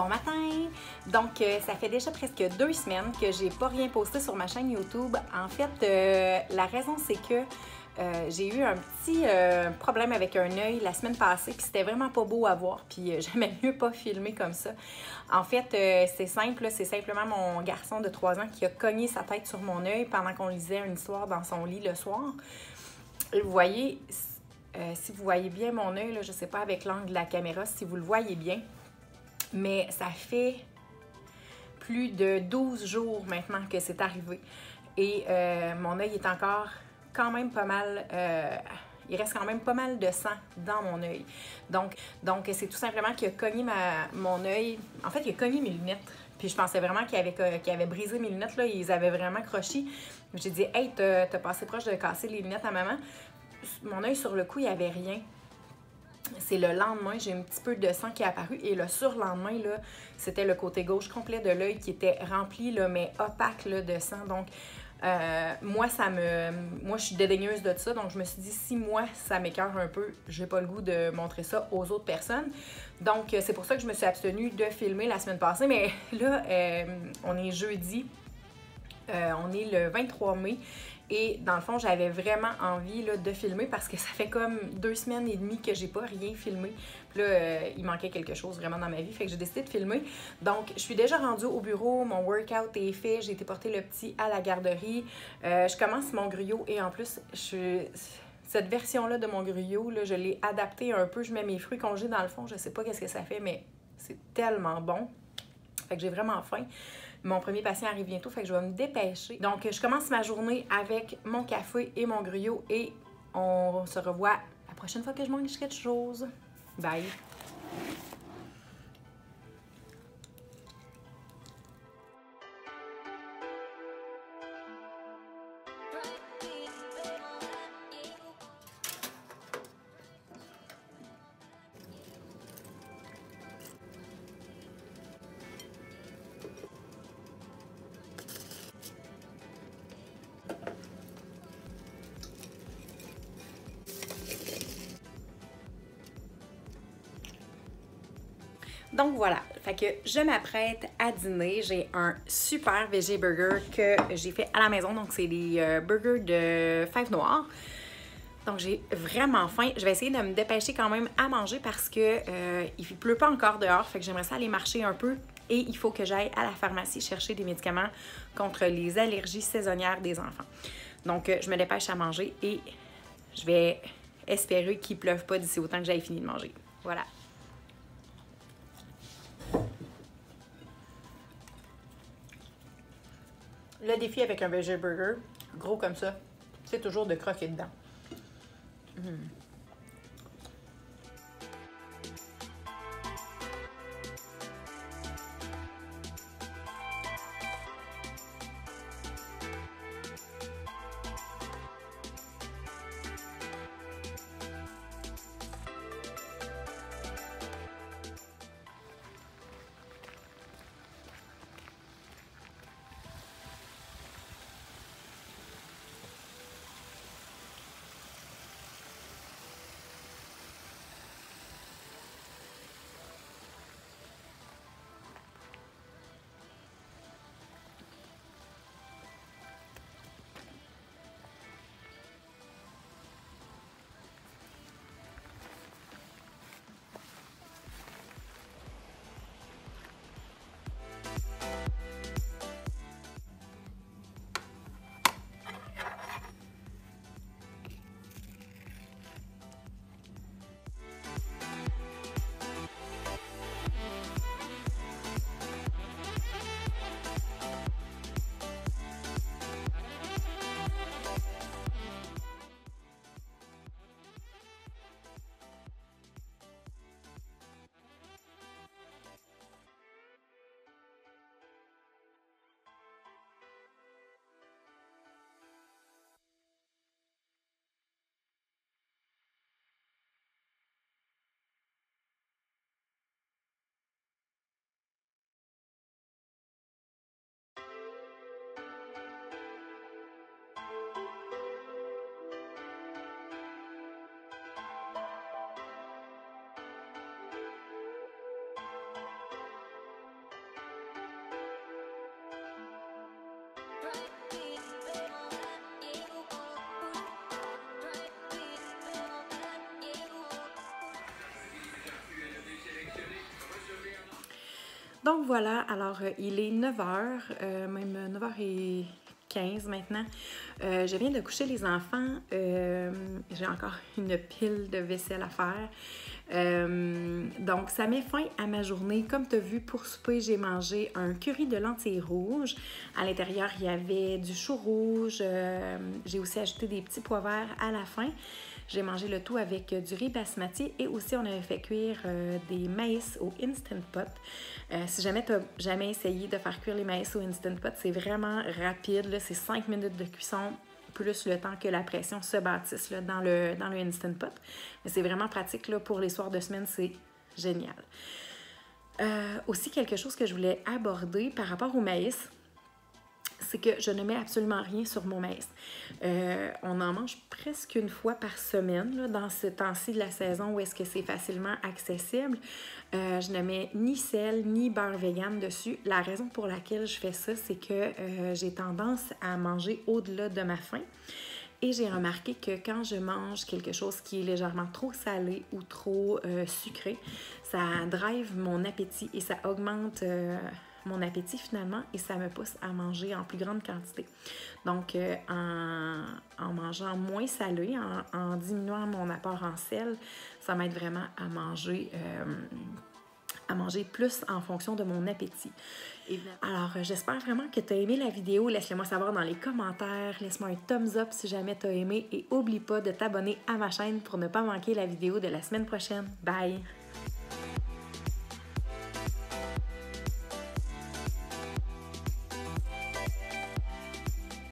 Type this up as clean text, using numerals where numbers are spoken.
Bon matin! Donc, ça fait déjà presque 2 semaines que j'ai pas rien posté sur ma chaîne YouTube. En fait, la raison, c'est que j'ai eu un petit problème avec un œil la semaine passée, puis c'était vraiment pas beau à voir, puis j'aimais mieux pas filmer comme ça. En fait, c'est simple, c'est simplement mon garçon de 3 ans qui a cogné sa tête sur mon œil pendant qu'on lisait une histoire dans son lit le soir. Et vous voyez, si vous voyez bien mon œil, là, je sais pas avec l'angle de la caméra si vous le voyez bien, mais ça fait plus de 12 jours maintenant que c'est arrivé. Et mon œil est encore quand même pas mal... il reste quand même pas mal de sang dans mon œil. Donc c'est tout simplement qu'il a cogné mon œil. En fait, il a cogné mes lunettes. Puis je pensais vraiment qu'il avait brisé mes lunettes. Là, ils avaient vraiment croché. J'ai dit, hey, t'as passé proche de casser les lunettes à maman. Mon œil, sur le coup, il n'y avait rien. C'est le lendemain, j'ai un petit peu de sang qui est apparu et le surlendemain, là, c'était le côté gauche complet de l'œil qui était rempli, là, mais opaque là, de sang. Donc, moi, je suis dédaigneuse de ça, donc je me suis dit, si moi, ça m'écoeure un peu, j'ai pas le goût de montrer ça aux autres personnes. Donc, c'est pour ça que je me suis abstenue de filmer la semaine passée, mais là, on est jeudi, on est le 23 mai. Et dans le fond, j'avais vraiment envie là, de filmer parce que ça fait comme 2 semaines et demie que j'ai pas rien filmé. Puis là, il manquait quelque chose vraiment dans ma vie, fait que j'ai décidé de filmer. Donc, je suis déjà rendue au bureau, mon workout est fait, j'ai été porter le petit à la garderie. Je commence mon griot et en plus, cette version-là de mon griot, là, je l'ai adaptée un peu. Je mets mes fruits congelés dans le fond, je sais pas qu'est-ce que ça fait, mais c'est tellement bon. Fait que j'ai vraiment faim. Mon premier patient arrive bientôt, fait que je vais me dépêcher. Donc, je commence ma journée avec mon café et mon griot et on se revoit la prochaine fois que je mange quelque chose. Bye! Donc voilà, fait que je m'apprête à dîner. J'ai un super veggie burger que j'ai fait à la maison. Donc c'est des burgers de fèves noires. Donc j'ai vraiment faim. Je vais essayer de me dépêcher quand même à manger parce que il pleut pas encore dehors. Fait que j'aimerais ça aller marcher un peu. Et il faut que j'aille à la pharmacie chercher des médicaments contre les allergies saisonnières des enfants. Donc je me dépêche à manger et je vais espérer qu'il pleuve pas d'ici autant que j'aille fini de manger. Voilà. Le défi avec un veggie burger, gros comme ça, c'est toujours de croquer dedans. Donc voilà, alors il est 9h, même 9h15 maintenant. Je viens de coucher les enfants. J'ai encore une pile de vaisselle à faire. Donc, ça met fin à ma journée. Comme tu as vu, pour souper, j'ai mangé un curry de lentilles rouges. À l'intérieur, il y avait du chou rouge. J'ai aussi ajouté des petits pois verts à la fin. J'ai mangé le tout avec du riz basmati et aussi on avait fait cuire des maïs au Instant Pot. Si jamais tu n'as jamais essayé de faire cuire les maïs au Instant Pot, c'est vraiment rapide. C'est 5 minutes de cuisson plus le temps que la pression se bâtisse là, dans le Instant Pot. Mais c'est vraiment pratique là, pour les soirs de semaine, c'est génial. Aussi, quelque chose que je voulais aborder par rapport au maïs, c'est que je ne mets absolument rien sur mon maïs. On en mange presque une fois par semaine là, dans ce temps-ci de la saison où est-ce que c'est facilement accessible. Je ne mets ni sel ni beurre vegan dessus. La raison pour laquelle je fais ça, c'est que j'ai tendance à manger au-delà de ma faim. Et j'ai remarqué que quand je mange quelque chose qui est légèrement trop salé ou trop sucré, ça drive mon appétit et ça augmente mon appétit finalement et ça me pousse à manger en plus grande quantité. Donc, en mangeant moins salé, en diminuant mon apport en sel, ça m'aide vraiment à manger plus en fonction de mon appétit. Alors, j'espère vraiment que tu as aimé la vidéo. Laisse-le-moi savoir dans les commentaires. Laisse-moi un thumbs up si jamais tu as aimé. Et n'oublie pas de t'abonner à ma chaîne pour ne pas manquer la vidéo de la semaine prochaine. Bye!